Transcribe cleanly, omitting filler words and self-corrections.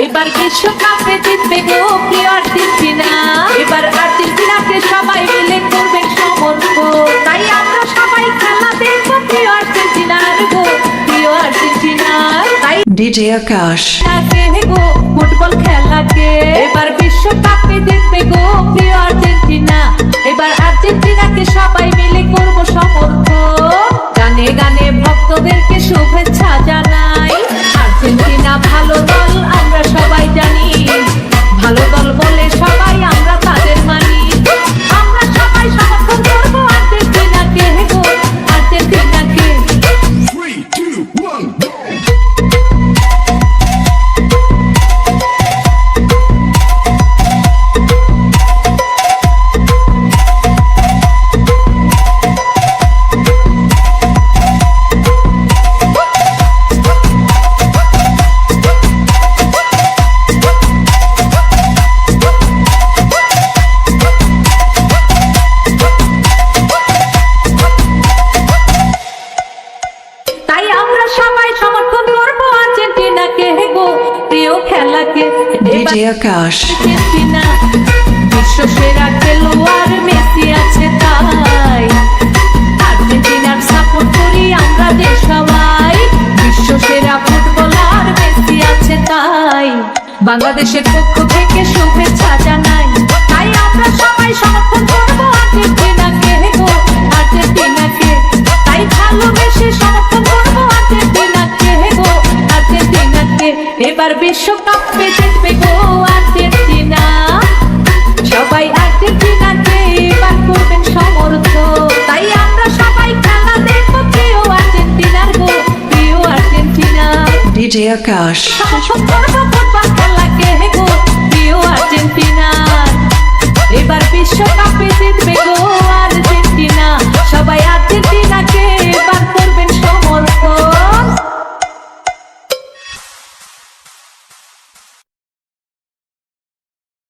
এবার বিশ্বকাপে জিতবে গো প্রিয় আর্জেন্টিনা। এবার আর্জেন্টিনাকে সবাই মিলে করবে সমর্থন। তাই আমরা সবাই খেলা দেখবো প্রিয় আর্জেন্টিনার গো, প্রিয় আর্জেন্টিনার। তাই DJ Akash গো ফুটবল খেলাকে এবার বিশ্বকাপে জিতবে গো প্রিয় আর্জেন্টিনা। এবার আর্জেন্টিনাকে সবাই মিলে করবো সমর্থন। গানে গানে ভক্তদেরকে শুভেচ্ছা জানাই। আর্জেন্টিনা ভালো দল আমরা সবাই জানি, ভালো দল বলে সবাই আমরা তাদের মানি। আমরা সবাই সমর্থন করবো আর্জেন্টিনাকে গো, আর্জেন্টিনাকে। 3, 2, 1, go! তাই আমরা সবাই সমর্থন করবো আর্জেন্টিনাকে গো, প্রিয় খেলাকে। DJ Akash আর্জেন্টিনা বিশ্ব সেরা খেলোয়াড় মেসি আছে, তাই আর্জেন্টিনার সাপোর্ট করি আমরা যে সবাই। বিশ্ব সেরা ফুটবলার মেসি আছে, তাই বাংলাদেশের পক্ষ থেকে শুভেচ্ছা জানাই। তাই আমরা সবাই সমর্থন করবো আর্জেন্টিনাকে গো, আর্জেন্টিনাকে। তাই ভালোবেসে সমর্থন করবো আর্জেন্টিনাকে গো, আর্জেন্টিনাকে। এবার বিশ্বকাপে জিতবে গো আর্জেন্টিনা। সবাই আর্জেন্টিনাকে এবার করবেন সমর্থন। তাই আমরা সবাই খেলা দেখবো প্রিয় আর্জেন্টিনার গো, প্রিয় আর্জেন্টিনা। DJ Akash সমর্থন করবো